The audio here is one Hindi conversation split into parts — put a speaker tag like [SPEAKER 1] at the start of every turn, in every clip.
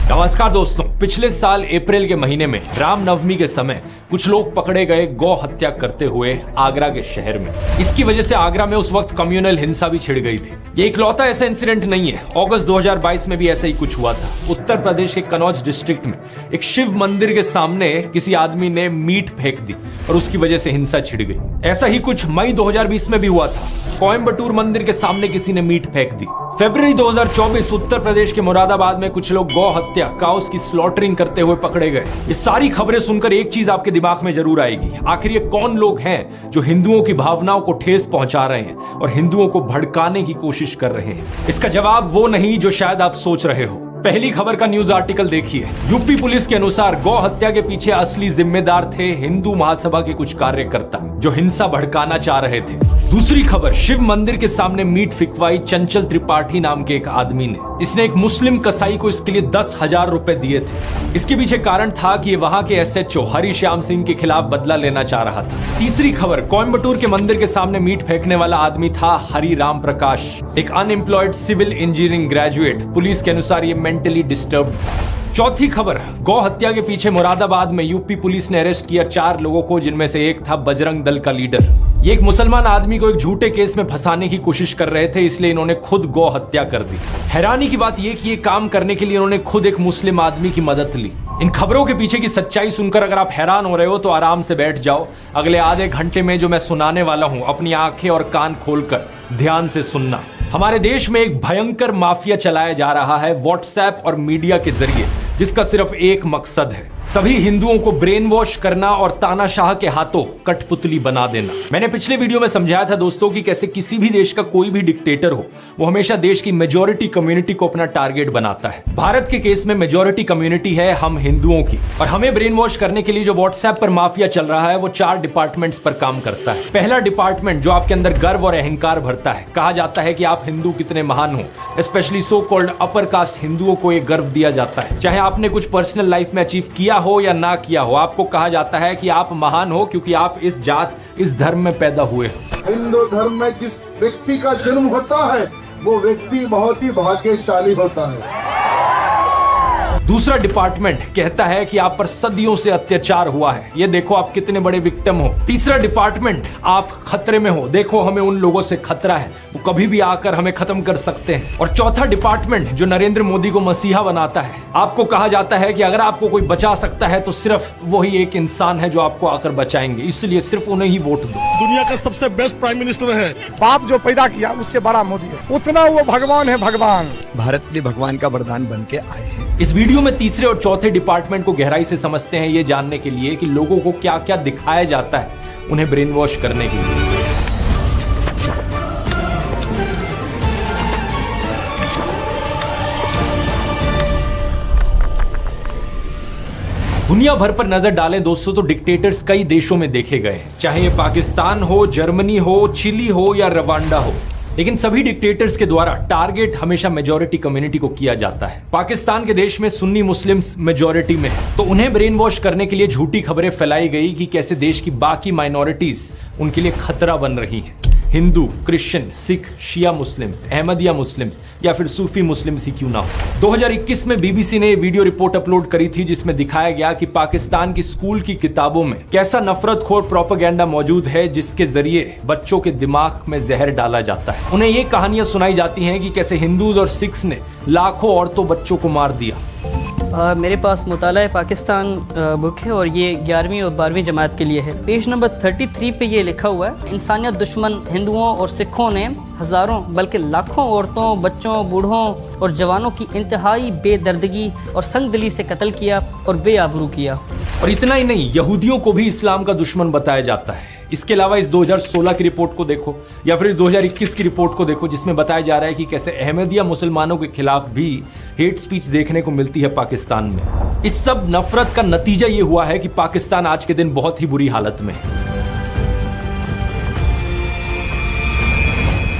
[SPEAKER 1] नमस्कार दोस्तों, पिछले साल अप्रैल के महीने में रामनवमी के समय कुछ लोग पकड़े गए गौ हत्या करते हुए आगरा के शहर में। इसकी वजह से आगरा में उस वक्त कम्युनल हिंसा भी छिड़ गई थी। ये इकलौता ऐसा इंसिडेंट नहीं है, अगस्त 2022 में भी ऐसा ही कुछ हुआ था। उत्तर प्रदेश के कनौज डिस्ट्रिक्ट में एक शिव मंदिर के सामने किसी आदमी ने मीट फेंक दी और उसकी वजह से हिंसा छिड़ गई। ऐसा ही कुछ मई 2020 में भी हुआ था। कोयम्बटूर मंदिर के सामने किसी ने मीट फेंक दी। फरवरी 2024 उत्तर प्रदेश के मुरादाबाद में कुछ लोग गौ हत्या काउस की स्लॉटरिंग करते हुए पकड़े गए। ये सारी खबरें सुनकर एक चीज आपके दिमाग में जरूर आएगी, आखिर ये कौन लोग हैं जो हिंदुओं की भावनाओं को ठेस पहुंचा रहे हैं और हिंदुओं को भड़काने की कोशिश कर रहे हैं। इसका जवाब वो नहीं जो शायद आप सोच रहे हो। पहली खबर का न्यूज आर्टिकल देखिए। यूपी पुलिस के अनुसार गौ हत्या के पीछे असली जिम्मेदार थे हिंदू महासभा के कुछ कार्यकर्ता जो हिंसा भड़काना चाह रहे थे। दूसरी खबर, शिव मंदिर के सामने मीट फिकवाई चंचल त्रिपाठी नाम के एक आदमी ने। इसने एक मुस्लिम कसाई को इसके लिए 10,000 रुपए दिए थे। इसके पीछे कारण था कि ये वहां के SHO हरिश्याम सिंह के खिलाफ बदला लेना चाह रहा था। तीसरी खबर, कोयम्बटूर के मंदिर के सामने मीट फेंकने वाला आदमी था हरि राम प्रकाश, एक अनएम्प्लॉयड सिविल इंजीनियरिंग ग्रेजुएट। पुलिस के अनुसार ये मेंटली डिस्टर्ब था। चौथी खबर, गौ हत्या के पीछे मुरादाबाद में यूपी पुलिस ने अरेस्ट किया 4 लोगों को, जिनमें से एक था बजरंग दल का लीडर। ये एक मुसलमान आदमी को एक झूठे केस में फंसाने की कोशिश कर रहे थे, इसलिए इन्होंने खुद गौ हत्या कर दी। हैरानी की बात यह कि ये काम करने के लिए इन्होंने खुद एक मुस्लिम आदमी की मदद ली। इन खबरों के पीछे की सच्चाई सुनकर अगर आप हैरान हो रहे हो तो आराम से बैठ जाओ। अगले आधे घंटे में जो मैं सुनाने वाला हूं, अपनी आंखें और कान खोलकर ध्यान से सुनना। हमारे देश में एक भयंकर माफिया चलाया जा रहा है व्हाट्सएप और मीडिया के जरिए, जिसका सिर्फ एक मकसद है, सभी हिंदुओं को ब्रेन वॉश करना और तानाशाह के हाथों कठपुतली बना देना। मैंने पिछले वीडियो में समझाया था दोस्तों कि कैसे किसी भी देश का कोई भी डिक्टेटर हो, वो हमेशा देश की मेजॉरिटी कम्युनिटी को अपना टारगेट बनाता है। भारत के केस में मेजॉरिटी कम्युनिटी है हम हिंदुओं की, और हमें ब्रेन वॉश करने के लिए जो व्हाट्सएप पर माफिया चल रहा है वो 4 डिपार्टमेंट्स पर काम करता है। पहला डिपार्टमेंट जो आपके अंदर गर्व और अहंकार भरता है। कहा जाता है कि आप हिंदू कितने महान हो, specially so called upper caste हिंदुओं को एक गर्व दिया जाता है। चाहे आपने कुछ पर्सनल लाइफ में अचीव किया हो या ना किया हो, आपको कहा जाता है कि आप महान हो क्योंकि आप इस जात इस धर्म में पैदा हुए हो।
[SPEAKER 2] हिंदू धर्म में जिस व्यक्ति का जन्म होता है वो व्यक्ति बहुत ही भाग्यशाली होता है।
[SPEAKER 1] दूसरा डिपार्टमेंट कहता है कि आप पर सदियों से अत्याचार हुआ है, ये देखो आप कितने बड़े विक्टिम हो। तीसरा डिपार्टमेंट, आप खतरे में हो, देखो हमें उन लोगों से खतरा है, वो कभी भी आकर हमें खत्म कर सकते हैं। और चौथा डिपार्टमेंट जो नरेंद्र मोदी को मसीहा बनाता है, आपको कहा जाता है कि अगर आपको कोई बचा सकता है तो सिर्फ वही एक इंसान है जो आपको आकर बचाएंगे, इसलिए सिर्फ उन्हें ही वोट दो।
[SPEAKER 3] दुनिया का सबसे बेस्ट प्राइम मिनिस्टर है।
[SPEAKER 4] बाप जो पैदा किया उससे बड़ा मोदी है, उतना वो भगवान है। भगवान
[SPEAKER 5] भारत के भगवान का वरदान बन के आए हैं।
[SPEAKER 1] इस वीडियो में तीसरे और चौथे डिपार्टमेंट को गहराई से समझते हैं, ये जानने के लिए कि लोगों को क्या क्या दिखाया जाता है उन्हें ब्रेन वॉश करने के लिए। दुनिया भर पर नजर डालें दोस्तों तो डिक्टेटर्स कई देशों में देखे गए हैं, चाहे ये पाकिस्तान हो, जर्मनी हो, चिली हो या रवांडा हो, लेकिन सभी डिक्टेटर्स के द्वारा टारगेट हमेशा मेजॉरिटी कम्युनिटी को किया जाता है। पाकिस्तान के देश में सुन्नी मुस्लिम्स मेजॉरिटी में है, तो उन्हें ब्रेन वॉश करने के लिए झूठी खबरें फैलाई गई कि कैसे देश की बाकी माइनॉरिटीज उनके लिए खतरा बन रही हैं। हिंदू, क्रिश्चियन, सिख, शिया मुस्लिम्स, अहमदिया मुस्लिम्स या फिर सूफी मुस्लिम्स ही क्यों ना हो। 2021 में BBC ने वीडियो रिपोर्ट अपलोड करी थी जिसमें दिखाया गया कि पाकिस्तान की स्कूल की किताबों में कैसा नफरतखोर प्रोपेगेंडा मौजूद है, जिसके जरिए बच्चों के दिमाग में जहर डाला जाता है। उन्हें ये कहानियां सुनाई जाती हैं कि कैसे हिंदूज और सिख्स ने लाखों औरतों बच्चों को मार दिया।
[SPEAKER 6] मेरे पास मुताला पाकिस्तान बुक है और ये 11वीं और 12वीं जमात के लिए है। पेज नंबर 33 पे ये लिखा हुआ है, इंसानियत दुश्मन हिंदुओं और सिखों ने हजारों बल्कि लाखों औरतों, बच्चों, बूढ़ों और जवानों की इंतहाई बेदर्दगी और संगदिली से कत्ल किया और बेआबरू किया।
[SPEAKER 1] और इतना ही नहीं, यहूदियों को भी इस्लाम का दुश्मन बताया जाता है। इसके अलावा इस 2016 की रिपोर्ट को देखो या फिर इस 2021 की रिपोर्ट को देखो, जिसमें बताया जा रहा है कि कैसे अहमदिया मुसलमानों के खिलाफ भी हेट स्पीच देखने को मिलती है पाकिस्तान में। इस सब नफरत का नतीजा ये हुआ है कि पाकिस्तान आज के दिन बहुत ही बुरी हालत में है।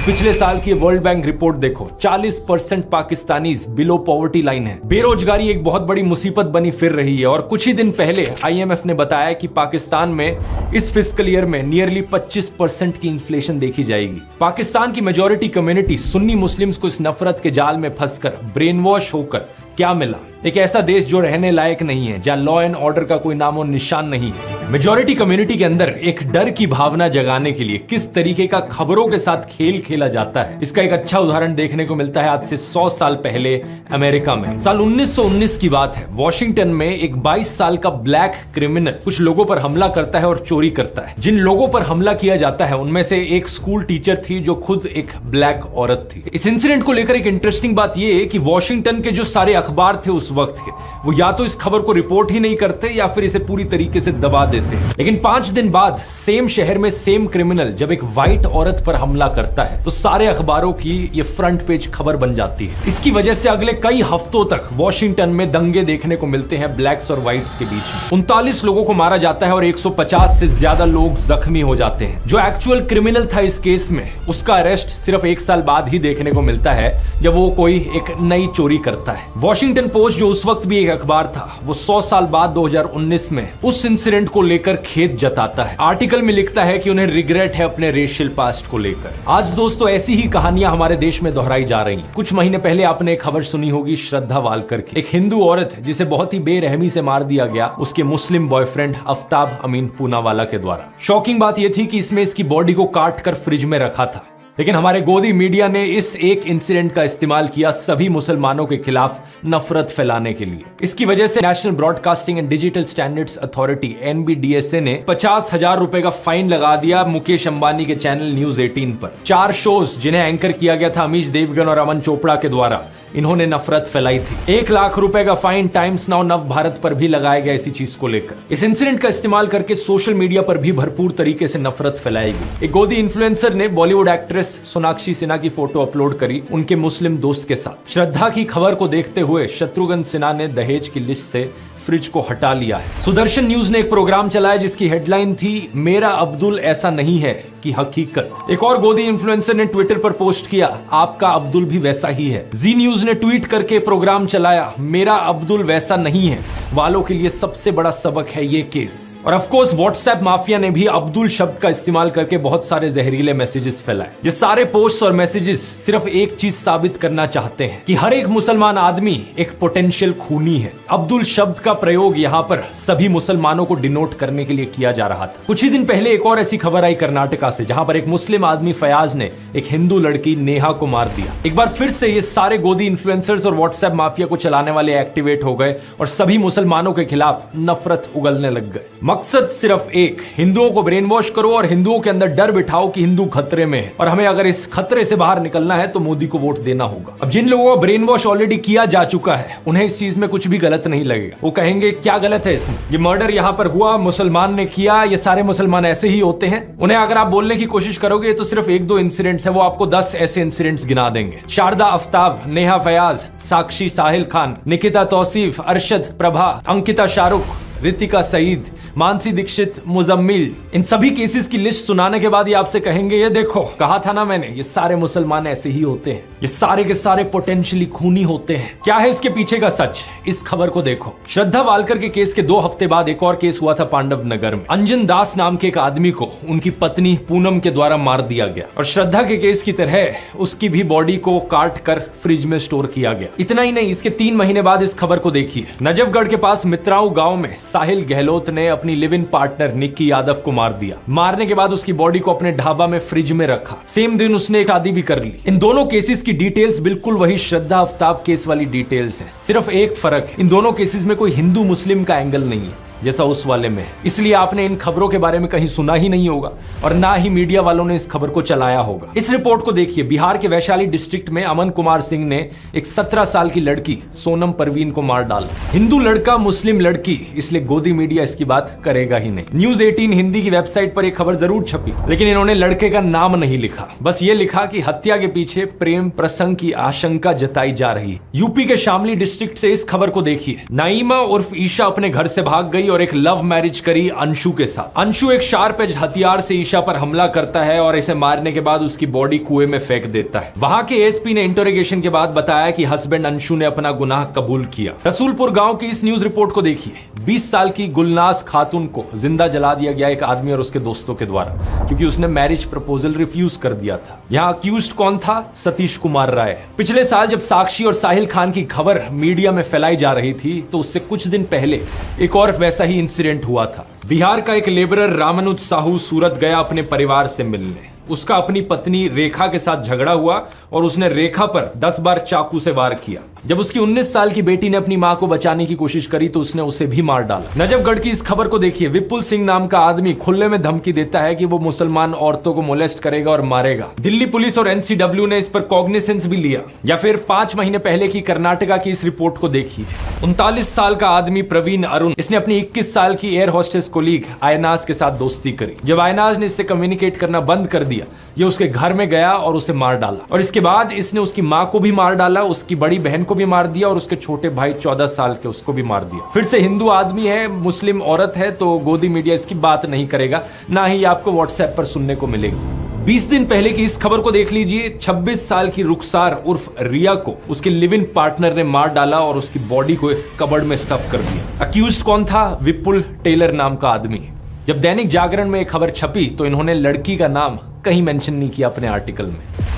[SPEAKER 1] पिछले साल की वर्ल्ड बैंक रिपोर्ट देखो, 40% पाकिस्तानीज बिलो पॉवर्टी लाइन है। बेरोजगारी एक बहुत बड़ी मुसीबत बनी फिर रही है और कुछ ही दिन पहले IMF ने बताया कि पाकिस्तान में इस फिस्कल ईयर में नियरली 25% की इन्फ्लेशन देखी जाएगी। पाकिस्तान की मेजॉरिटी कम्युनिटी सुन्नी मुस्लिम्स को इस नफरत के जाल में फंसकर ब्रेन वॉश होकर क्या मिला? एक ऐसा देश जो रहने लायक नहीं है, जहां लॉ एंड ऑर्डर का कोई नामो निशान नहीं है। मेजॉरिटी कम्युनिटी के अंदर एक डर की भावना जगाने के लिए किस तरीके का खबरों के साथ खेल खेला जाता है, इसका एक अच्छा उदाहरण देखने को मिलता है आज से 100 साल पहले अमेरिका में। साल 1919 की बात है। वॉशिंगटन में एक 22 साल का ब्लैक क्रिमिनल कुछ लोगों पर हमला करता है और चोरी करता है। जिन लोगों पर हमला किया जाता है उनमें से एक स्कूल टीचर थी जो खुद एक ब्लैक औरत थी। इस इंसिडेंट को लेकर एक इंटरेस्टिंग बात यह है कि वॉशिंगटन के जो सारे अखबार थे उस वक्त के, वो या तो इस खबर को रिपोर्ट ही नहीं करते या फिर इसे पूरी तरीके से दबा देते। लेकिन 5 दिन बाद सेम शहर में सेम क्रिमिनल जब एक व्हाइट औरत पर हमला करता है तो सारे अखबारों की ये फ्रंट पेज खबर बन जाती है। इसकी वजह से अगले कई हफ्तों तक वॉशिंगटन में दंगे देखने को मिलते हैं ब्लैक्स और व्हाइट्स के बीच में। 39 लोगों को मारा जाता है और 150 से ज्यादा लोग जख्मी हो जाते हैं। जो एक्चुअल क्रिमिनल था इस केस में, उसका अरेस्ट सिर्फ 1 साल बाद ही देखने को मिलता है जब वो कोई एक नई चोरी करता है। वॉशिंगटन पोस्ट जो उस वक्त भी एक अखबार था, वो 100 साल बाद 2019 में उस इंसिडेंट को लेकर खेद जताता है। आर्टिकल में लिखता है कि उन्हें रिग्रेट है अपने रेशियल पास्ट को लेकर। आज दोस्तों ऐसी ही कहानियां हमारे देश में दोहराई जा रही हैं। कुछ महीने पहले आपने एक खबर सुनी होगी श्रद्धा वालकर की, एक हिंदू औरत जिसे बहुत ही बेरहमी से मार दिया गया उसके मुस्लिम बॉयफ्रेंड आफ्ताब अमीन पूनावाला के द्वारा। शॉकिंग बात यह थी कि इसमें इसकी बॉडी को काट कर फ्रिज में रखा था, लेकिन हमारे गोदी मीडिया ने इस एक इंसिडेंट का इस्तेमाल किया सभी मुसलमानों के खिलाफ नफरत फैलाने के लिए। इसकी वजह से national broadcasting and digital standards authority NBDSA ने 50,000 रुपए का फाइन लगा दिया मुकेश अंबानी के चैनल न्यूज 18 पर। 4 शोज जिन्हें एंकर किया गया था अमीश देवगन और अमन चोपड़ा के द्वारा, इन्होंने नफरत फैलाई थी। 1 लाख रुपए का फाइन टाइम्स नाउ नव भारत पर भी लगाया गया इसी चीज को लेकर। इस इंसिडेंट का इस्तेमाल करके सोशल मीडिया पर भी भरपूर तरीके से नफरत फैलाई गई। एक गोदी इन्फ्लुएंसर ने बॉलीवुड एक्ट्रेस सोनाक्षी सिन्हा की फोटो अपलोड करी उनके मुस्लिम दोस्त के साथ। श्रद्धा की खबर को देखते हुए शत्रुघ्न सिन्हा ने दहेज की लिस्ट से फ्रिज को हटा लिया है। सुदर्शन न्यूज ने एक प्रोग्राम चलाया जिसकी हेडलाइन थी मेरा अब्दुल ऐसा नहीं है की हकीकत। एक और गोदी इन्फ्लुएंसर ने ट्विटर पर पोस्ट किया आपका अब्दुल भी वैसा ही है। जी न्यूज ने ट्वीट करके प्रोग्राम चलाया मेरा अब्दुल वैसा नहीं है वालों के लिए सबसे बड़ा सबक है ये केस। और ऑफ कोर्स व्हाट्सएप माफिया ने भी अब्दुल शब्द का इस्तेमाल करके बहुत सारे जहरीले मैसेजेस फैलाए। ये सारे पोस्ट और मैसेजेस सिर्फ एक चीज साबित करना चाहते हैं कि हर एक मुसलमान आदमी एक पोटेंशियल खूनी है। अब्दुल शब्द का प्रयोग यहाँ पर सभी मुसलमानों को डिनोट करने के लिए किया जा रहा था। कुछ ही दिन पहले एक और ऐसी खबर आई कर्नाटका से, जहां पर एक मुस्लिम आदमी फयाज ने एक हिंदू लड़की नेहा को मार दिया। एक बार फिर से ये सारे गोदी इन्फ्लुएंसर्स और व्हाट्सएप माफिया को चलाने वाले एक्टिवेट हो गए और सभी मुसलमानों के खिलाफ नफरत उगलने लग गए। मकसद सिर्फ एक, हिंदुओं को ब्रेन वॉश करो और हिंदुओं के अंदर डर बिठाओ कि हिंदू खतरे में है और हमें अगर इस खतरे से बाहर निकलना है तो मोदी को वोट देना होगा। अब जिन लोगों को ब्रेन वॉश ऑलरेडी किया जा चुका है उन्हें इस चीज में कुछ भी गलत नहीं लगेगा। वो कहेंगे क्या गलत है इसमें, ये मर्डर यहाँ पर हुआ, मुसलमान ने किया, ये सारे मुसलमान ऐसे ही होते हैं। उन्हें अगर आप बोलने की कोशिश करोगे तो सिर्फ 1-2 इंसिडेंट्स है, वो आपको 10 ऐसे इंसिडेंट्स गिना देंगे। शारदा आफ्ताब, नेहा फयाज, साक्षी साहिल खान, निकिता तौसीफ, अरशद प्रभा, अंकिता शाहरुख, रितिका सईद, मानसी दीक्षित, मुजम्मिल, इन सभी केसेस की लिस्ट सुनाने के बाद ये आपसे कहेंगे ये देखो कहा था ना मैंने, ये सारे मुसलमान ऐसे ही होते हैं, ये सारे के सारे पोटेंशियली खूनी होते हैं। क्या है इसके पीछे का सच, इस खबर को देखो। श्रद्धा वालकर के केस के 2 हफ्ते बाद एक और केस हुआ था पांडव नगर में। अंजन दास नाम के एक आदमी को उनकी पत्नी पूनम के द्वारा मार दिया गया और श्रद्धा के केस की तरह उसकी भी बॉडी को काट कर फ्रिज में स्टोर किया गया। इतना ही नहीं, इसके 3 महीने बाद इस खबर को देखिए। नजफगढ़ के पास मित्राऊ गांव में साहिल गहलोत ने अपनी live in partner Nikki Yadav को मार दिया। मारने के बाद उसकी बॉडी को अपने ढाबा में फ्रिज में रखा। सेम दिन उसने एक शादी भी कर ली। इन दोनों केसेस की डिटेल्स बिल्कुल वही श्रद्धा आफ्ताब केस वाली डिटेल्स हैं। सिर्फ एक फर्क है, इन दोनों केसेस में कोई हिंदू मुस्लिम का एंगल नहीं है जैसा उस वाले में है। इसलिए आपने इन खबरों के बारे में कहीं सुना ही नहीं होगा और ना ही मीडिया वालों ने इस खबर को चलाया होगा। इस रिपोर्ट को देखिए। बिहार के वैशाली डिस्ट्रिक्ट में अमन कुमार सिंह ने एक 17 साल की लड़की सोनम परवीन को मार डाला। हिंदू लड़का मुस्लिम लड़की, इसलिए गोदी मीडिया इसकी बात करेगा ही नहीं। न्यूज 18 हिंदी की वेबसाइट पर एक खबर जरूर छपी, लेकिन इन्होंने लड़के का नाम नहीं लिखा। बस ये लिखा कि हत्या के पीछे प्रेम प्रसंग की आशंका जताई जा रही है। यूपी के शामली डिस्ट्रिक्ट से इस खबर को देखिए। नाइमा उर्फ ईशा अपने घर से भाग गई गई और एक लव मैरिज करी अंशु के साथ। अंशु एक शार्प एज हथियार से ईशा पर हमला करता है और इसे मारने के बाद उसकी बॉडी कुएं में फेंक देता है। वहां के एसपी ने इंटरोगेशन के बाद बताया कि हस्बैंड अंशु ने अपना गुनाह कबूल किया। रसूलपुर गांव की इस न्यूज रिपोर्ट को देखिए। 20 साल की गुलनाज खातून को जिंदा जला दिया गया एक आदमी और उसके दोस्तों के द्वारा, क्योंकि उसने मैरिज प्रपोजल रिफ्यूज कर दिया था। यहाँ अक्यूज्ड कौन था? सतीश कुमार राय। पिछले साल जब साक्षी और साहिल खान की खबर मीडिया में फैलाई जा रही थी तो उससे कुछ दिन पहले एक और वैसा ही इंसिडेंट हुआ था। बिहार का एक लेबरर रामानुज साहू सूरत गया अपने परिवार से मिलने। उसका अपनी पत्नी रेखा के साथ झगड़ा हुआ और उसने रेखा पर 10 बार चाकू से वार किया। जब उसकी 19 साल की बेटी ने अपनी मां को बचाने की कोशिश करी तो उसने उसे भी मार डाला। नजफगढ़ की इस खबर को देखिए। विपुल सिंह नाम का आदमी खुले में धमकी देता है कि वो मुसलमान औरतों को मोलेस्ट करेगा और मारेगा। दिल्ली पुलिस और एनसीडब्ल्यू ने इस पर कॉग्निसेंस भी लिया। या फिर 5 महीने पहले की कर्नाटका की इस रिपोर्ट को देखिए। 39 साल का आदमी प्रवीण अरुण, इसने अपनी 21 साल की एयर होस्टेस कोलीग आयनाज के साथ दोस्ती करी। जब आयनाज ने इससे कम्युनिकेट करना बंद कर दिया, ये उसके घर में गया और उसे मार डाला। और इसके बाद इसने उसकी मां को भी मार डाला, उसकी बड़ी बहन को भी मार दिया और उसके छोटे भाई 14 साल के उसको भी मार दिया। फिर से हिंदू आदमी है, मुस्लिम औरत है, तो गोदी मीडिया इसकी बात नहीं करेगा, ना ही आपको व्हाट्सएप पर सुनने को मिलेगी। 20 दिन पहले की इस खबर को देख लीजिए। 26 साल की रुखसार उर्फ रिया को उसके लिव इन पार्टनर ने मार डाला और उसकी बॉडी को एक कबर्ड में स्टफ कर दिया। अक्यूज्ड कौन था? विपुल टेलर नाम का आदमी। जब दैनिक जागरण में एक खबर छपी तो इन्होंने लड़की का नाम कहीं मेंशन नहीं किया अपने आर्टिकल में।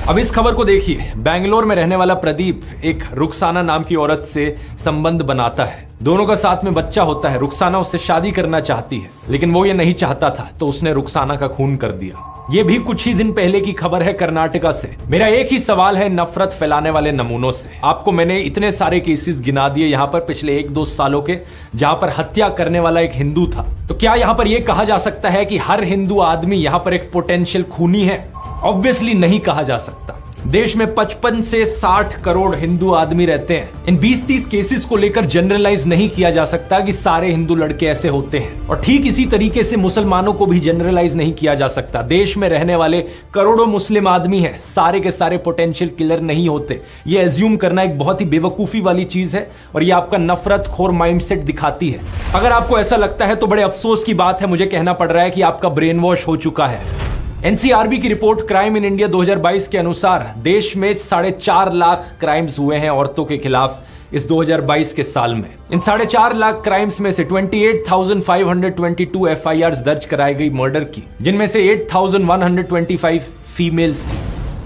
[SPEAKER 1] अब इस खबर को देखिए। बेंगलोर में रहने वाला प्रदीप एक रुखसाना नाम की औरत से संबंध बनाता है। दोनों का साथ में बच्चा होता है। रुखसाना उससे शादी करना चाहती है, लेकिन वो ये नहीं चाहता था, तो उसने रुखसाना का खून कर दिया। ये भी कुछ ही दिन पहले की खबर है कर्नाटका से। मेरा एक ही सवाल है नफरत फैलाने वाले नमूनों से। आपको मैंने इतने सारे केसेस गिना दिए यहाँ पर पिछले 1-2 सालों के, जहां पर हत्या करने वाला एक हिंदू था। तो क्या यहाँ पर यह कहा जा सकता है कि हर हिंदू आदमी यहाँ पर एक पोटेंशियल खूनी है? ऑब्वियसली नहीं कहा जा सकता। देश में 55 से 60 करोड़ हिंदू आदमी रहते हैं। इन 20-30 केसेस को लेकर जनरलाइज नहीं किया जा सकता कि सारे हिंदू लड़के ऐसे होते हैं, और ठीक इसी तरीके से मुसलमानों को भी जनरलाइज नहीं किया जा सकता। देश में रहने वाले करोड़ों मुस्लिम आदमी हैं, सारे के सारे पोटेंशियल किलर नहीं होते। ये एज्यूम करना एक बहुत ही बेवकूफी वाली चीज है और ये आपका नफरत खोर माइंडसेट दिखाती है। अगर आपको ऐसा लगता है तो बड़े अफसोस की बात है, मुझे कहना पड़ रहा है कि आपका ब्रेन वॉश हो चुका है। एनसीआरबी की रिपोर्ट क्राइम इन इंडिया 2022 के अनुसार देश में 4.5 लाख क्राइम्स हुए हैं औरतों के खिलाफ इस 2022 के साल में। इन 4.5 लाख क्राइम्स में से 28,522 एफआईआर्स दर्ज कराई गई मर्डर की, जिनमें से 8,125 फीमेल्स थी।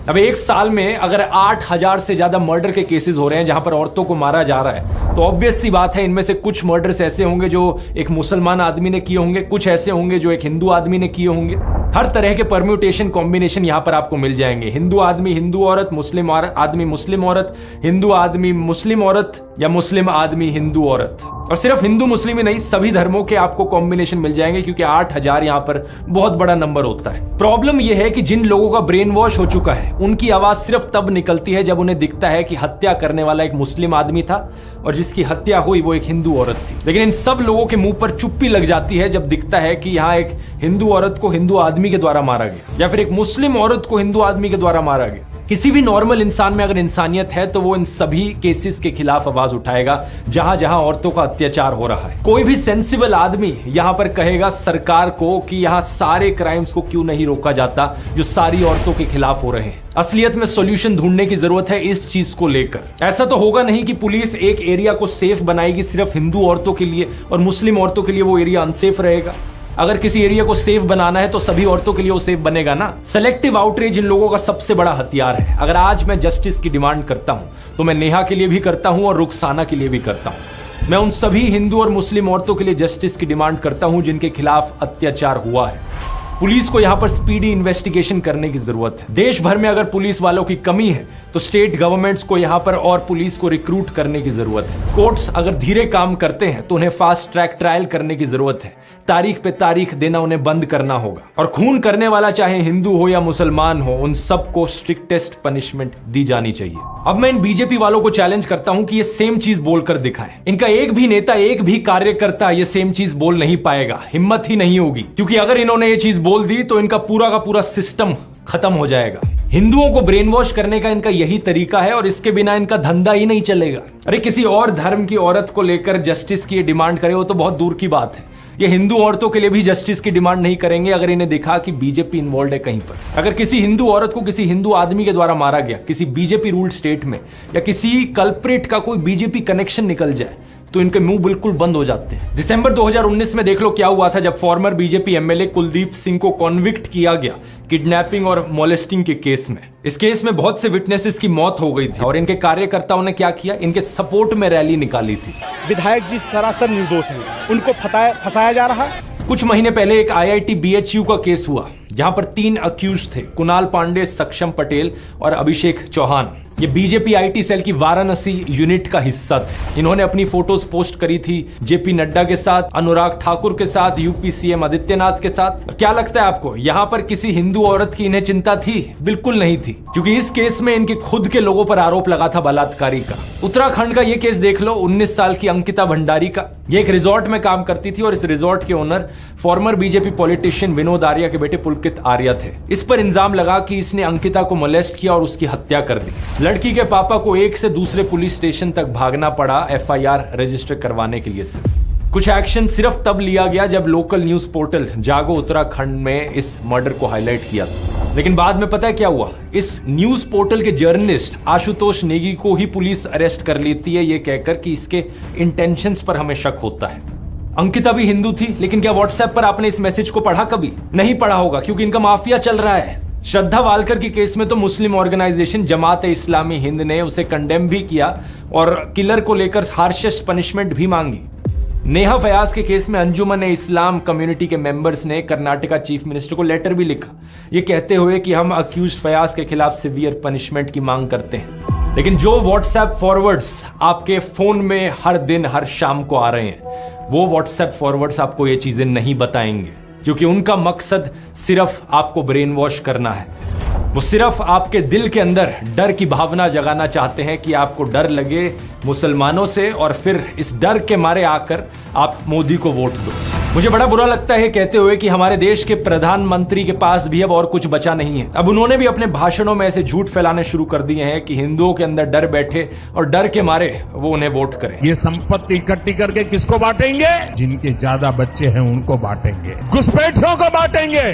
[SPEAKER 1] अब एक साल में अगर 8,000 से ज्यादा मर्डर के केसेस हो रहे हैं जहां पर औरतों को मारा जा रहा है, तो ऑब्वियस सी बात है इनमें से कुछ मर्डर्स ऐसे होंगे जो एक मुसलमान आदमी ने किए होंगे, कुछ ऐसे होंगे जो एक हिंदू आदमी ने किए होंगे। हर तरह के परम्यूटेशन कॉम्बिनेशन यहां पर आपको मिल जाएंगे। हिंदू आदमी हिंदू औरत, मुस्लिम आदमी मुस्लिम औरत, हिंदू आदमी मुस्लिम औरत, या मुस्लिम आदमी हिंदू औरत। और सिर्फ हिंदू मुस्लिम ही नहीं, सभी धर्मों के आपको कॉम्बिनेशन मिल जाएंगे, क्योंकि 8,000 यहां पर बहुत बड़ा नंबर होता है। प्रॉब्लम यह है कि जिन लोगों का ब्रेन वॉश हो चुका है उनकी आवाज सिर्फ तब निकलती है जब उन्हें दिखता है कि हत्या करने वाला एक मुस्लिम आदमी था और जिसकी हत्या हुई वो एक हिंदू औरत थी। लेकिन इन सब लोगों के मुंह पर चुप्पी लग जाती है जब दिखता है कि यहाँ एक हिंदू औरत को हिंदू आदमी के द्वारा मारा गया, या फिर एक मुस्लिम औरत को हिंदू आदमी के द्वारा मारा गया। किसी भी नॉर्मल इंसान में अगर इंसानियत है तो वो इन सभी केसेस के खिलाफ आवाज उठाएगा जहां जहां औरतों का अत्याचार हो रहा है। कोई भी सेंसिबल आदमी यहां पर कहेगा सरकार को कि यहां सारे क्राइम्स को क्यों नहीं रोका जाता जो सारी औरतों के खिलाफ हो रहे हैं। असलियत में सॉल्यूशन ढूंढने की जरूरत है इस चीज को लेकर। ऐसा तो होगा नहीं कि पुलिस एक एरिया को सेफ बनाएगी सिर्फ हिंदू औरतों के लिए और मुस्लिम औरतों के लिए वो एरिया अनसेफ रहेगा। अगर किसी एरिया को सेफ बनाना है तो सभी औरतों के लिए वो सेफ बनेगा ना। सेलेक्टिव आउटरीच इन लोगों का सबसे बड़ा हथियार है। अगर आज मैं जस्टिस की डिमांड करता हूं तो मैं नेहा के लिए भी करता हूं और रुखसाना के लिए भी करता हूं। मैं उन सभी हिंदू और मुस्लिम औरतों के लिए जस्टिस की डिमांड करता हूं जिनके खिलाफ अत्याचार हुआ है। पुलिस को यहां पर स्पीडी इन्वेस्टिगेशन करने की जरूरत है। देश भर में अगर पुलिस वालों की कमी है तो स्टेट गवर्नमेंट्स को यहां पर और पुलिस को रिक्रूट करने की जरूरत है। कोर्ट्स अगर धीरे काम करते हैं तो उन्हें फास्ट ट्रैक ट्रायल करने की जरूरत है। तारीख पे तारीख देना उन्हें बंद करना होगा। और खून करने वाला चाहे हिंदू हो या मुसलमान हो, उन सबको स्ट्रिक्टेस्ट पनिशमेंट दी जानी चाहिए। अब मैं इन बीजेपी वालों को चैलेंज करता हूं कि ये सेम चीज बोलकर दिखाएं। इनका एक भी नेता, एक भी कार्यकर्ता ये सेम चीज बोल नहीं पाएगा, हिम्मत ही नहीं होगी, क्योंकि अगर इन्होंने ये चीज बोल दी तो इनका पूरा का पूरा सिस्टम खत्म हो जाएगा। हिंदुओं को ब्रेन वॉश करने का इनका यही तरीका है और इसके बिना इनका धंधा ही नहीं चलेगा। अरे किसी और धर्म की औरत को लेकर जस्टिस की डिमांड करे वो तो बहुत दूर की बात है, ये हिंदू औरतों के लिए भी जस्टिस की डिमांड नहीं करेंगे अगर इन्हें दिखा कि बीजेपी इन्वॉल्व है कहीं पर। अगर किसी हिंदू औरत को किसी हिंदू आदमी के द्वारा मारा गया किसी बीजेपी रूल्ड स्टेट में, या किसी कल्प्रिट का कोई बीजेपी कनेक्शन निकल जाए, तो इनके मुंह बिल्कुल बंद हो जाते हैं। दिसंबर 2019 में देख लो क्या हुआ था जब farmer BJP MLA Kuldeep Singh को कॉन्विक्ट किया गया किडनैपिंग और मोलेस्टिंग के केस में। इस केस में बहुत से विटनेसेस की मौत हो गई थी और इनके कार्यकर्ताओं ने क्या किया, इनके सपोर्ट में रैली निकाली थी।
[SPEAKER 4] विधायक जी सरासर निर्दोष हैं, उनको फंसाया जा रहा है।
[SPEAKER 1] कुछ महीने पहले एक IIT BHU का केस हुआ जहां पर 3 अक्यूज थे, कुणाल पांडे, सक्षम पटेल और अभिषेक चौहान। ये बीजेपी IT सेल की वाराणसी यूनिट का हिस्सा थे। इन्होंने अपनी फोटोज पोस्ट करी थी JP नड्डा के साथ, अनुराग ठाकुर के साथ, UP CM आदित्यनाथ के साथ। क्या लगता है आपको यहां पर किसी हिंदू औरत की इन्हें चिंता थी? बिल्कुल नहीं थी, क्योंकि इस केस में इनके खुद के लोगों पर आरोप लगा था बलात्कारी का। उत्तराखंड का ये केस देख लो, 19 साल की अंकिता भंडारी का। ये एक रिजॉर्ट में काम करती थी और इस रिजॉर्ट के owner farmer BJP politician Vinod Arya के बेटे पुलकित आर्या थे। इस पर इल्जाम लगा कि इसने अंकिता को मोलेस्ट किया और उसकी हत्या कर दी। लड़की के पापा को एक से दूसरे पुलिस स्टेशन तक भागना पड़ा FIR रजिस्टर करवाने के लिए। कुछ एक्शन सिर्फ तब लिया गया जब लोकल न्यूज पोर्टल जागो उत्तराखंड में इस मर्डर को हाईलाइट किया था। लेकिन बाद में पता है क्या हुआ, इस न्यूज पोर्टल के जर्नलिस्ट आशुतोष नेगी को ही पुलिस अरेस्ट कर लेती है, ये कहकर कि इसके इंटेंशंस पर हमें शक होता है। अंकिता भी हिंदू थी, लेकिन क्या व्हाट्सएप पर आपने इस मैसेज को पढ़ा? कभी नहीं पढ़ा होगा, क्योंकि इनका माफिया चल रहा है। श्रद्धा वालकर के केस में तो मुस्लिम ऑर्गेनाइजेशन जमात इस्लामी हिंद ने उसे कंडेम भी किया और किलर को लेकर हार्शेस्ट पनिशमेंट भी मांगी। नेहा फयाज के केस में अंजुमन इस्लाम कम्युनिटी के मेंबर्स ने कर्नाटका चीफ मिनिस्टर को लेटर भी लिखा, ये कहते हुए कि हम अक्यूज्ड फयाज के खिलाफ सीवियर पनिशमेंट की मांग करते हैं। लेकिन जो व्हाट्सएप फॉरवर्ड्स आपके फोन में हर दिन हर शाम को आ रहे हैं, वो व्हाट्सएप फॉरवर्ड्स आपको ये चीजें नहीं बताएंगे, क्योंकि उनका मकसद सिर्फ आपको ब्रेन वॉश करना है। वो सिर्फ आपके दिल के अंदर डर की भावना जगाना चाहते हैं कि आपको डर लगे मुसलमानों से और फिर इस डर के मारे आकर आप मोदी को वोट दो। मुझे बड़ा बुरा लगता है कहते हुए कि हमारे देश के प्रधानमंत्री के पास भी अब और कुछ बचा नहीं है। अब उन्होंने भी अपने भाषणों में ऐसे झूठ फैलाने शुरू कर दिए हैं कि हिंदुओं के अंदर डर बैठे और डर के मारे वो उन्हें वोट करें।
[SPEAKER 3] ये संपत्ति इकट्ठी करके किसको बांटेंगे? जिनके ज्यादा बच्चे हैं उनको बांटेंगे, घुसपैठियों को बांटेंगे।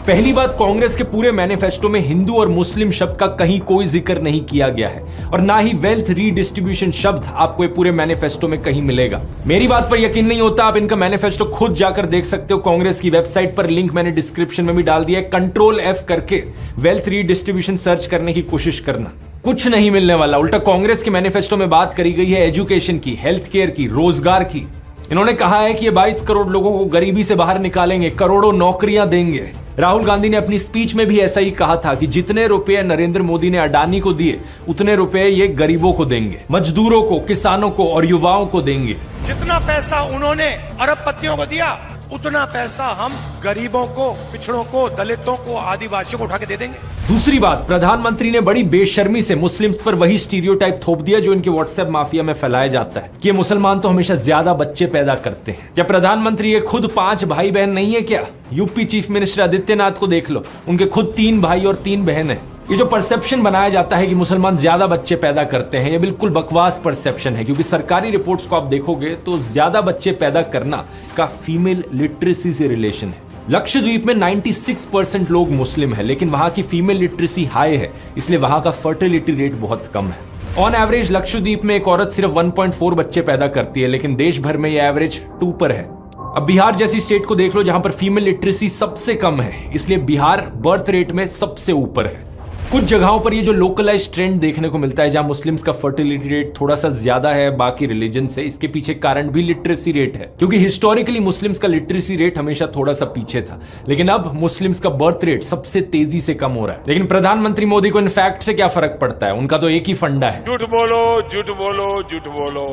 [SPEAKER 1] पहली बात, कांग्रेस के पूरे मैनिफेस्टो में हिंदू और मुस्लिम शब्द का कहीं कोई जिक्र नहीं किया गया है और ना ही वेल्थ रीडिस्ट्रीब्यूशन शब्द आपको पूरे मैनिफेस्टो में कहीं मिलेगा। मेरी बात पर यकीन नहीं होता, आप इनका मैनिफेस्टो खुद जाकर देख सकते हो। कांग्रेस की वेबसाइट पर लिंक मैंने डिस्क्रिप्शन में भी डाल दिया है। Ctrl+F करके वेल्थ रीडिस्ट्रीब्यूशन सर्च करने की कोशिश करना, कुछ नहीं मिलने वाला। उल्टा कांग्रेस के मैनिफेस्टो में बात करी गई है एजुकेशन की, हेल्थ केयर की, रोजगार की। इन्होंने कहा है कि ये 22 करोड़ लोगों को गरीबी से बाहर निकालेंगे, करोड़ों नौकरियां देंगे। राहुल गांधी ने अपनी स्पीच में भी ऐसा ही कहा था कि जितने रुपए नरेंद्र मोदी ने अडानी को दिए उतने रुपए ये गरीबों को देंगे, मजदूरों को, किसानों को और युवाओं को देंगे।
[SPEAKER 7] जितना पैसा उन्होंने अरबपतियों को दिया उतना पैसा हम गरीबों को, पिछड़ों को, दलितों को, आदिवासियों को उठा के दे देंगे।
[SPEAKER 1] दूसरी बात, प्रधानमंत्री ने बड़ी बेशर्मी से मुस्लिम्स पर वही स्टीरियोटाइप थोप दिया जो इनके व्हाट्सएप माफिया में फैलाया जाता है कि ये मुसलमान तो हमेशा ज्यादा बच्चे पैदा करते हैं। क्या प्रधानमंत्री ये खुद 5 भाई बहन नहीं है क्या? यूपी चीफ मिनिस्टर आदित्यनाथ को देख लो, उनके खुद 3 भाई और 3 बहन है। ये जो परसेप्शन बनाया जाता है कि मुसलमान ज्यादा बच्चे पैदा करते हैं, ये बिल्कुल बकवास परसेप्शन है, क्योंकि सरकारी रिपोर्ट्स को आप देखोगे तो ज्यादा बच्चे पैदा करना इसका फीमेल लिटरेसी से रिलेशन है। लक्षद्वीप में 96% लोग मुस्लिम है, लेकिन वहां की फीमेल लिटरेसी हाई है, इसलिए वहां का फर्टिलिटी रेट बहुत कम है। ऑन एवरेज लक्षद्वीप में एक औरत सिर्फ 1.4 बच्चे पैदा करती है, लेकिन देश भर में यह एवरेज 2 पर है। अब बिहार जैसी स्टेट को देख लो जहां पर फीमेल लिटरेसी सबसे कम है, इसलिए बिहार बर्थ रेट में सबसे ऊपर है। कुछ जगहों पर ये जो लोकलाइज ट्रेंड देखने को मिलता है जहां मुस्लिम्स का फर्टिलिटी रेट थोड़ा सा ज्यादा है बाकी रिलीजन से, इसके पीछे कारण भी लिटरेसी रेट है, क्योंकि हिस्टोरिकली मुस्लिम्स का लिटरेसी रेट हमेशा थोड़ा सा पीछे था, लेकिन अब मुस्लिम्स का बर्थ रेट सबसे तेजी से कम हो रहा है। लेकिन प्रधानमंत्री मोदी को इन फैक्ट से क्या फर्क पड़ता है? उनका तो एक ही फंडा है,
[SPEAKER 3] झूठ बोलो, झूठ बोलो, झूठ बोलो।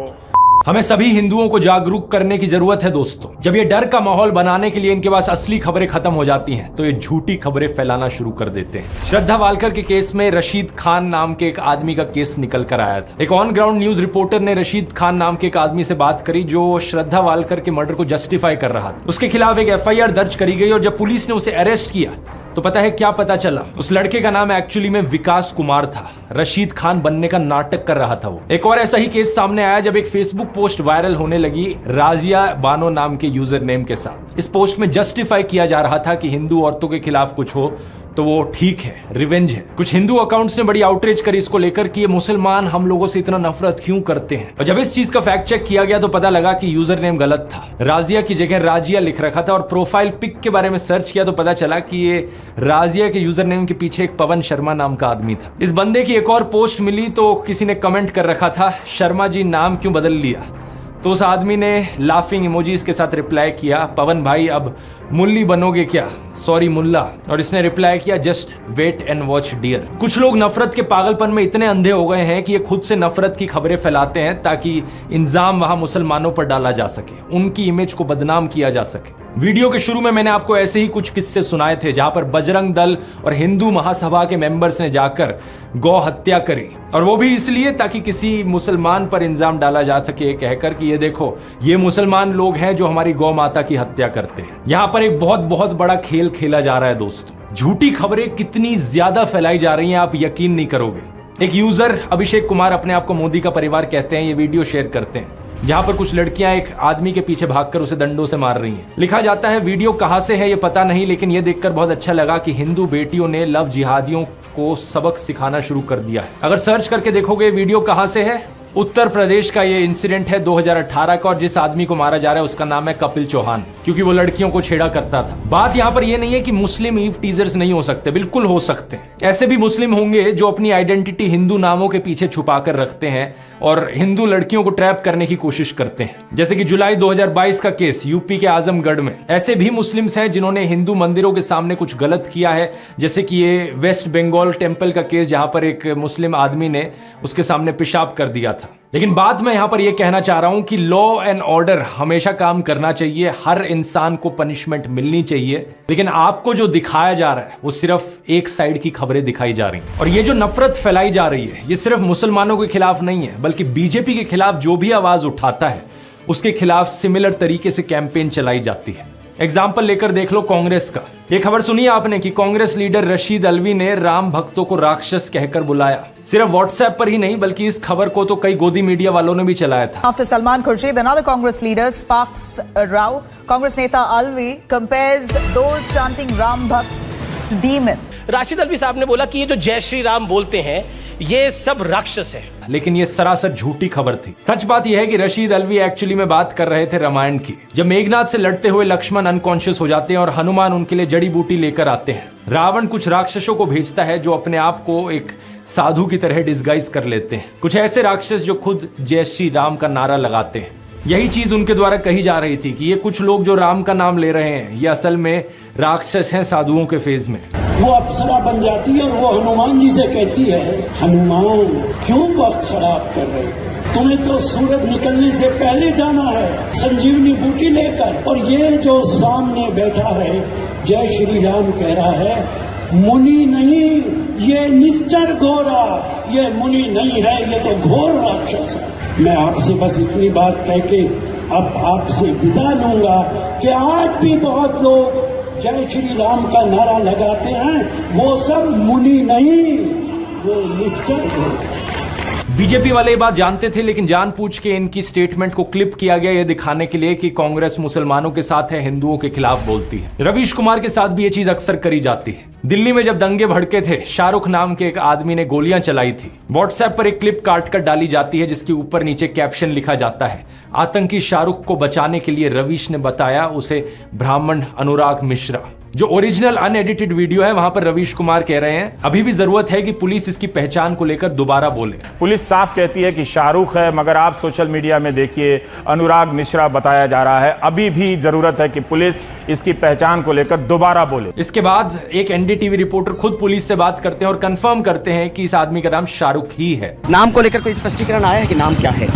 [SPEAKER 1] हमें सभी हिंदुओं को जागरूक करने की जरूरत है दोस्तों। जब ये डर का माहौल बनाने के लिए इनके पास असली खबरें खत्म हो जाती हैं, तो ये झूठी खबरें फैलाना शुरू कर देते हैं। श्रद्धा वालकर के केस में रशीद खान नाम के एक आदमी का केस निकल कर आया था। एक ऑन ग्राउंड न्यूज रिपोर्टर ने रशीद खान नाम के एक आदमी से बात करी जो श्रद्धा वालकर के मर्डर को जस्टिफाई कर रहा था। उसके खिलाफ एक FIR दर्ज करी गई और जब पुलिस ने उसे अरेस्ट किया तो पता है क्या पता चला? उस लड़के का नाम एक्चुअली में विकास कुमार था। रशीद खान बनने का नाटक कर रहा था वो। एक और ऐसा ही केस सामने आया जब एक फेसबुक पोस्ट वायरल होने लगी राजिया बानो नाम के यूजर नेम के साथ। इस पोस्ट में जस्टिफाई किया जा रहा था कि हिंदू औरतों के खिलाफ कुछ हो तो वो ठीक है, रिवेंज है। कुछ हिंदू अकाउंट्स ने बड़ी आउटरीच करी इसको लेकर कि ये मुसलमान हम लोगों से इतना नफरत क्यों करते हैं। और जब इस चीज का फैक्ट चेक किया गया तो पता लगा कि यूजर नेम गलत था। राजिया की जगह राजिया लिख रखा था और प्रोफाइल पिक के बारे में सर्च किया तो पता चला कि ये राजिया के यूजर नेम के पीछे एक पवन शर्मा नाम का आदमी था। इस बंदे की एक और पोस्ट मिली तो किसी ने कमेंट कर रखा था, शर्मा जी नाम क्यों बदल लिया? तो उस आदमी ने लाफिंग इमोजीज के साथ रिप्लाई किया, पवन भाई अब मुल्ली बनोगे क्या? सॉरी मुल्ला। और इसने रिप्लाई किया, just wait and watch dear. कुछ लोग नफरत के पागलपन में इतने अंधे हो गए हैं कि ये खुद से नफरत की खबरें फैलाते हैं ताकि इल्जाम वहां मुसलमानों पर डाला जा सके, उनकी इमेज को बदनाम किया जा सके। वीडियो के शुरू में मैंने आपको ऐसे ही कुछ किस्से सुनाए थे जहां पर बजरंग दल और हिंदू महासभा के मेंबर्स ने जाकर गौ हत्या करी, और वो भी इसलिए ताकि किसी मुसलमान पर इल्जाम डाला जा सके कहकर कि ये देखो ये मुसलमान लोग हैं जो हमारी गौ माता की हत्या करते हैं। यहां पर एक बहुत बहुत बड़ा खेल खेला जा रहा है दोस्तों। झूठी खबरें कितनी ज्यादा फैलाई जा रही हैं आप यकीन नहीं करोगे। एक यूजर अभिषेक कुमार अपने आप को मोदी का परिवार कहते हैं, ये वीडियो शेयर करते हैं जहां पर कुछ लड़कियां एक आदमी के पीछे भागकर उसे डंडों से मार रही हैं। लिखा जाता है वीडियो कहां से है ये पता नहीं, लेकिन ये देखकर बहुत अच्छा लगा कि हिंदू बेटियों ने लव जिहादियों को सबक सिखाना शुरू कर दिया है। अगर सर्च करके देखोगे वीडियो कहां से है, उत्तर प्रदेश का ये इंसिडेंट है 2018 का, और जिस आदमी को मारा जा रहा है उसका नाम है कपिल चौहान, क्योंकि वो लड़कियों को छेड़ा करता था। बात यहाँ पर ये नहीं है कि मुस्लिम ईव टीजर्स नहीं हो सकते, बिल्कुल हो सकते हैं। ऐसे भी मुस्लिम होंगे जो अपनी आइडेंटिटी हिंदू नामों के पीछे छुपा कर रखते हैं और हिंदू लड़कियों को ट्रैप करने की कोशिश करते हैं, जैसे कि जुलाई 2022 का केस यूपी के आजमगढ़ में। ऐसे भी मुस्लिम्स हैं जिन्होंने हिंदू मंदिरों के सामने कुछ गलत किया है, जैसे कि ये वेस्ट बंगाल टेम्पल का केस जहां पर एक मुस्लिम आदमी ने उसके सामने पेशाब कर दिया था। लेकिन बात मैं यहां पर यह कहना चाह रहा हूं कि लॉ एंड ऑर्डर हमेशा काम करना चाहिए, हर इंसान को पनिशमेंट मिलनी चाहिए, लेकिन आपको जो दिखाया जा रहा है वो सिर्फ एक साइड की खबरें दिखाई जा रही हैं। और ये जो नफरत फैलाई जा रही है ये सिर्फ मुसलमानों के खिलाफ नहीं है, बल्कि बीजेपी के खिलाफ जो भी आवाज उठाता है उसके खिलाफ सिमिलर तरीके से कैंपेन चलाई जाती है। एग्जाम्पल लेकर देख लो कांग्रेस का। ये खबर सुनी आपने कि कांग्रेस लीडर रशीद अलवी ने राम भक्तों को राक्षस कहकर बुलाया। सिर्फ व्हाट्सएप पर ही नहीं बल्कि इस खबर को तो कई गोदी मीडिया वालों ने भी चलाया था।
[SPEAKER 8] After Salman Khurshid, another Congress leader sparks a row. Congress neta Alvi compares those chanting Ram Bhakts to demon.
[SPEAKER 9] Rashid Alvi साहब ने बोला कि ये जो जय श्री राम बोलते हैं ये सब राक्षस है,
[SPEAKER 1] लेकिन ये सरासर झूठी खबर थी। सच बात यह है कि रशीद अलवी एक्चुअली में बात कर रहे थे रामायण की, जब मेघनाथ से लड़ते हुए लक्ष्मण अनकॉन्शियस हो जाते हैं और हनुमान उनके लिए जड़ी बूटी लेकर आते हैं। रावण कुछ राक्षसों को भेजता है जो अपने आप को एक साधु की तरह डिस्गाइज कर लेते हैं, कुछ ऐसे राक्षस जो खुद जय श्री राम का नारा लगाते हैं। यही चीज उनके द्वारा कही जा रही थी कि ये कुछ लोग जो राम का नाम ले रहे हैं ये असल में राक्षस हैं साधुओं के फेज में।
[SPEAKER 10] वो अप्सरा बन जाती है और वो हनुमान जी से कहती है, हनुमान क्यों वक्त खराब कर रहे हो? तुम्हें तो सूरज निकलने से पहले जाना है संजीवनी बूटी लेकर। और ये जो सामने बैठा है जय श्री राम कह रहा है, मुनि नहीं, ये निश्चर घोरा, ये मुनि नहीं है, ये तो घोर राक्षस है। मैं आपसे बस इतनी बात कह के अब आपसे विदा लूंगा कि आज भी बहुत लोग जय श्री राम का नारा लगाते हैं, वो सब मुनि नहीं, वो निश्चर घोरा।
[SPEAKER 1] बीजेपी वाले ये बात जानते थे, लेकिन जानबूझ के इनकी स्टेटमेंट को क्लिप किया गया ये दिखाने के लिए कि कांग्रेस मुसलमानों के साथ है, हिंदुओं के खिलाफ बोलती है। रवीश कुमार के साथ भी ये चीज अक्सर करी जाती है। दिल्ली में जब दंगे भड़के थे, शाहरुख नाम के एक आदमी ने गोलियां चलाई थी। व्हाट्सएप पर एक क्लिप काट कर डाली जाती है जिसके ऊपर नीचे कैप्शन लिखा जाता है, आतंकी शाहरुख को बचाने के लिए रवीश ने बताया उसे ब्राह्मण अनुराग मिश्रा। जो ओरिजिनल अनएडिटेड वीडियो है वहां पर रवीश कुमार कह रहे हैं अभी भी जरूरत है कि पुलिस इसकी पहचान को लेकर दोबारा बोले।
[SPEAKER 11] पुलिस साफ कहती है कि शाहरुख है, मगर आप सोशल मीडिया में देखिए अनुराग मिश्रा बताया जा रहा है। अभी भी जरूरत है कि पुलिस इसकी पहचान को लेकर दोबारा बोले।
[SPEAKER 1] इसके बाद एक एनडीटीवी रिपोर्टर खुद पुलिस से बात करते हैं और कंफर्म करते हैं कि इस आदमी का नाम शाहरुख ही है।
[SPEAKER 12] नाम को लेकर कोई स्पष्टीकरण आया है कि नाम क्या है?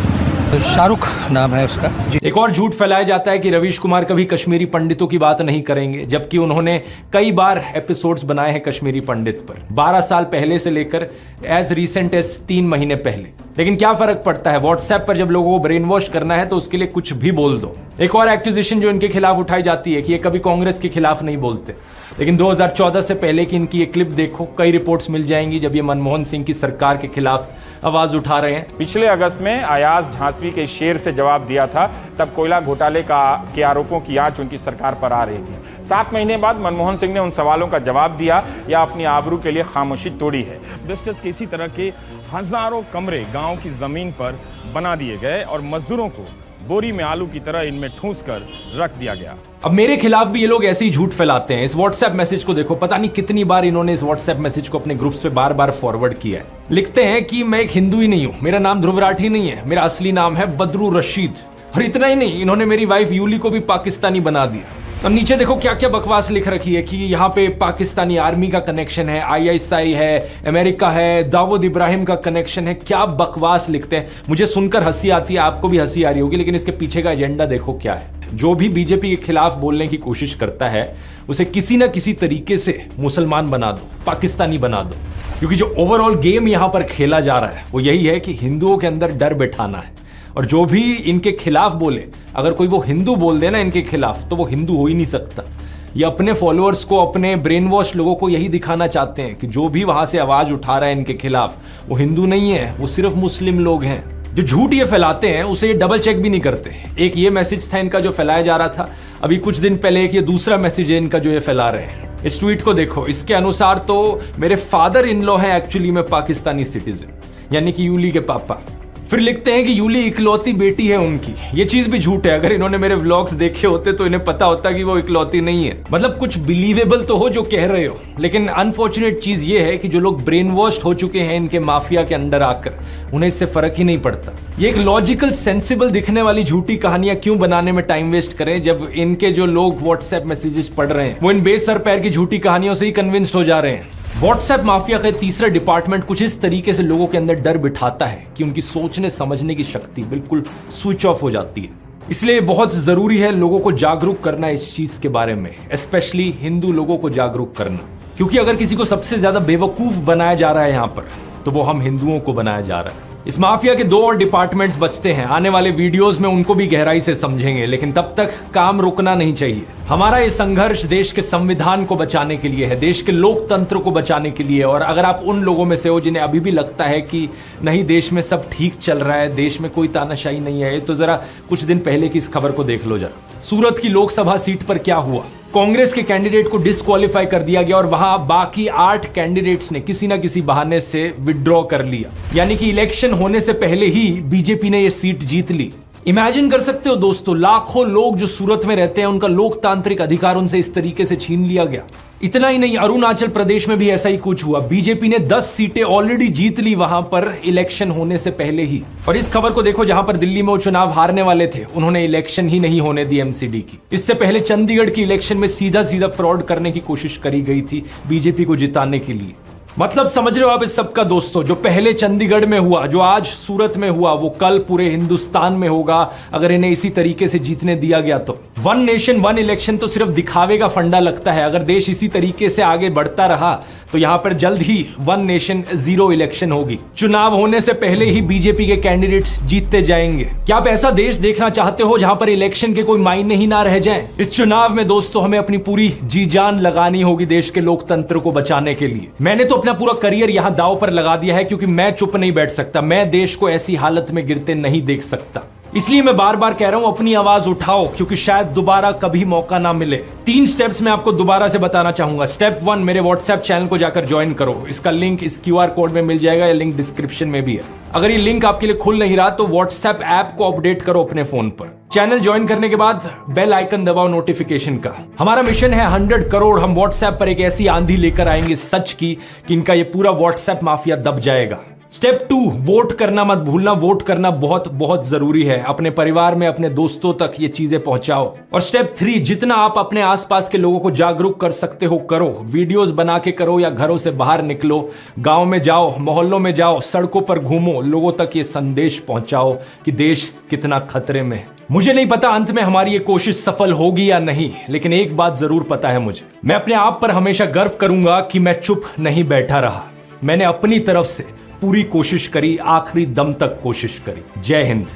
[SPEAKER 5] शाहरुख नाम है उसका।
[SPEAKER 1] एक और झूठ फैलाया जाता है कि रवीश कुमार कभी कश्मीरी पंडितों की बात नहीं करेंगे, जबकि उन्होंने कई बार एपिसोड्स बनाए हैं कश्मीरी पंडित पर, 12 साल पहले से लेकर एज रिसेंट एज 3 महीने पहले। लेकिन क्या फर्क पड़ता है, व्हाट्सएप पर जब लोगों को ब्रेन वॉश करना है तो उसके लिए कुछ भी बोल दो। एक और एक्यूजेशन जो इनके खिलाफ उठाई जाती है कि ये कभी कांग्रेस के खिलाफ नहीं बोलते, लेकिन 2014 से पहले की इनकी ये क्लिप देखो, कई रिपोर्ट्स मिल जाएंगी जब ये मनमोहन सिंह की सरकार के खिलाफ आवाज उठा रहे हैं।
[SPEAKER 11] पिछले अगस्त में अयाज झांसवी के शेर से जवाब दिया था, तब कोयला घोटाले के आरोपों की आंच उनकी सरकार पर आ रही थी। 7 महीने बाद मनमोहन सिंह ने उन सवालों का जवाब दिया या अपनी आबरू के लिए खामोशी तोड़ी है। एस्बेस्टस के इसी तरह के हजारों कमरे गांव की जमीन पर बना दिए गए और मजदूरों को बोरी में आलू की तरह इनमें ठूंस कर रख दिया गया।
[SPEAKER 1] अब मेरे खिलाफ भी ये लोग ऐसे ही झूठ फैलाते हैं। इस व्हाट्सएप मैसेज को देखो, पता नहीं कितनी बार इन्होंने इस व्हाट्सएप मैसेज को अपने ग्रुप्स पे बार बार फॉरवर्ड किया है। लिखते हैं कि मैं एक हिंदू ही नहीं हूं, मेरा नाम ध्रुव राठी नहीं है, मेरा असली नाम है बदरू रशीद। और इतना ही नहीं, इन्होंने मेरी वाइफ यूली को भी पाकिस्तानी बना दिया। और नीचे देखो क्या क्या बकवास लिख रखी है कि यहाँ पे पाकिस्तानी आर्मी का कनेक्शन है, ISI है, अमेरिका है, दाऊद इब्राहिम का कनेक्शन है। क्या बकवास लिखते हैं, मुझे सुनकर हंसी आती है, आपको भी हंसी आ रही होगी, लेकिन इसके पीछे का एजेंडा देखो क्या है। जो भी बीजेपी के खिलाफ बोलने की कोशिश करता है उसे किसी ना किसी तरीके से मुसलमान बना दो, पाकिस्तानी बना दो, क्योंकि जो ओवरऑल गेम यहाँ पर खेला जा रहा है वो यही है कि हिंदुओं के अंदर डर बैठाना है। और जो भी इनके खिलाफ बोले, अगर कोई वो हिंदू बोल देना इनके खिलाफ, तो वो हिंदू हो ही नहीं सकता। ये अपने फॉलोअर्स को, अपने ब्रेन वॉश लोगों को यही दिखाना चाहते हैं कि जो भी वहां से आवाज उठा रहा है इनके खिलाफ वो हिंदू नहीं है, वो सिर्फ मुस्लिम लोग हैं। जो झूठ ये फैलाते हैं उसे ये डबल चेक भी नहीं करते। एक ये मैसेज था इनका जो फैलाया जा रहा था, अभी कुछ दिन पहले एक ये दूसरा मैसेज है इनका जो ये फैला रहे हैं। इस ट्वीट को देखो, इसके अनुसार तो मेरे फादर इन लॉ है एक्चुअली में पाकिस्तानी सिटीजन, यानी कि यूली के पापा। फिर लिखते हैं कि यूली इकलौती बेटी है उनकी। ये चीज भी झूठ है, अगर इन्होंने मेरे व्लॉग्स देखे होते तो इन्हें पता होता कि वो इकलौती नहीं है। मतलब कुछ बिलीवेबल तो हो जो कह रहे हो, लेकिन अनफॉर्चुनेट चीज ये है कि जो लोग ब्रेन वॉश्ड हो चुके हैं इनके माफिया के अंडर आकर, उन्हें इससे फर्क ही नहीं पड़ता। ये एक लॉजिकल सेंसिबल दिखने वाली झूठी कहानियां क्यों बनाने में टाइम वेस्ट करें, जब इनके जो लोग व्हाट्सएप मैसेजेस पढ़ रहे हैं वो इन बेसर पैर की झूठी कहानियों से ही कन्विंस्ड हो जा रहे हैं। व्हाट्सएप माफिया का तीसरा डिपार्टमेंट कुछ इस तरीके से लोगों के अंदर डर बिठाता है कि उनकी सोचने समझने की शक्ति बिल्कुल स्विच ऑफ हो जाती है। इसलिए बहुत जरूरी है लोगों को जागरूक करना इस चीज के बारे में, स्पेशली हिंदू लोगों को जागरूक करना, क्योंकि अगर किसी को सबसे ज्यादा बेवकूफ बनाया जा रहा है यहां पर, तो वो हम हिंदुओं को बनाया जा रहा है। इस माफिया के 2 और डिपार्टमेंट्स बचते हैं, आने वाले वीडियोस में उनको भी गहराई से समझेंगे, लेकिन तब तक काम रुकना नहीं चाहिए। हमारा ये संघर्ष देश के संविधान को बचाने के लिए है, देश के लोकतंत्र को बचाने के लिए। और अगर आप उन लोगों में से हो जिन्हें अभी भी लगता है कि नहीं देश में सब ठीक चल रहा है, देश में कोई तानाशाही नहीं है, तो जरा कुछ दिन पहले की इस खबर को देख लो जरा। सूरत की लोकसभा सीट पर क्या हुआ, कांग्रेस के कैंडिडेट को डिस्क्वालीफाई कर दिया गया और वहां बाकी 8 कैंडिडेट्स ने किसी ना किसी बहाने से विड्रॉ कर लिया, यानी कि इलेक्शन होने से पहले ही बीजेपी ने यह सीट जीत ली। इमेजिन कर सकते हो दोस्तों, लाखों लोग जो सूरत में रहते हैं उनका लोकतांत्रिक अधिकार उनसे इस तरीके से छीन लिया गया। इतना ही नहीं, अरुणाचल प्रदेश में भी ऐसा ही कुछ हुआ। बीजेपी ने 10 सीटें ऑलरेडी जीत ली वहां पर इलेक्शन होने से पहले ही। और इस खबर को देखो, जहां पर दिल्ली में वो चुनाव हारने वाले थे उन्होंने इलेक्शन ही नहीं होने दी एमसीडी की। इससे पहले चंडीगढ़ की इलेक्शन में सीधा सीधा फ्रॉड करने की कोशिश करी गई थी बीजेपी को जिताने के लिए। मतलब समझ रहे हो आप इस सब का दोस्तों, जो पहले चंडीगढ़ में हुआ, जो आज सूरत में हुआ, वो कल पूरे हिंदुस्तान में होगा अगर इन्हें इसी तरीके से जीतने दिया गया तो। 1 नेशन 1 इलेक्शन तो सिर्फ दिखावे का फंडा लगता है। अगर देश इसी तरीके से आगे बढ़ता रहा तो यहां पर जल्द ही 1 नेशन 0 इलेक्शन होगी। चुनाव होने से पहले ही बीजेपी के कैंडिडेट्स जीतते जाएंगे। क्या आप ऐसा देश देखना चाहते हो जहां पर इलेक्शन के कोई मायने ही ना रह जाएं? इस चुनाव में दोस्तों हमें अपनी पूरी जी जान लगानी होगी देश के लोकतंत्र को बचाने के लिए। मैंने तो अपना पूरा करियर यहां दांव पर लगा दिया है, क्योंकि मैं चुप नहीं बैठ सकता, मैं देश को ऐसी हालत में गिरते नहीं देख सकता। इसलिए मैं बार बार कह रहा हूं अपनी आवाज उठाओ, क्योंकि शायद दोबारा कभी मौका ना मिले। 3 स्टेप्स मैं आपको दोबारा से बताना चाहूंगा। स्टेप 1, मेरे व्हाट्सएप चैनल को जाकर ज्वाइन करो। इसका लिंक इस QR कोड में मिल जाएगा, या लिंक डिस्क्रिप्शन में भी है। अगर ये लिंक आपके लिए खुल नहीं रहा तो व्हाट्सएप ऐप को अपडेट करो अपने फोन पर। चैनल ज्वाइन करने के बाद बेल आइकन दबाओ नोटिफिकेशन का। हमारा मिशन है 100 करोड़। हम व्हाट्सएप पर एक ऐसी आंधी लेकर आएंगे सच की कि इनका ये पूरा व्हाट्सएप माफिया दब जाएगा। स्टेप 2, वोट करना मत भूलना। वोट करना बहुत बहुत जरूरी है। अपने परिवार में, अपने दोस्तों तक ये चीजें पहुंचाओ। और स्टेप 3, जितना आप अपने आसपास के लोगों को जागरूक कर सकते हो करो। वीडियोस बना के करो या घरों से बाहर निकलो, गांव में जाओ, मोहल्लों में जाओ, सड़कों पर घूमो, लोगों तक ये संदेश पहुंचाओ कि देश कितना खतरे में है। मुझे नहीं पता अंत में हमारी ये कोशिश सफल होगी या नहीं, लेकिन एक बात जरूर पता है मुझे, मैं अपने आप पर हमेशा गर्व करूंगा कि मैं चुप नहीं बैठा रहा। मैंने अपनी तरफ से पूरी कोशिश करी, आखिरी दम तक कोशिश करी। जय हिंद।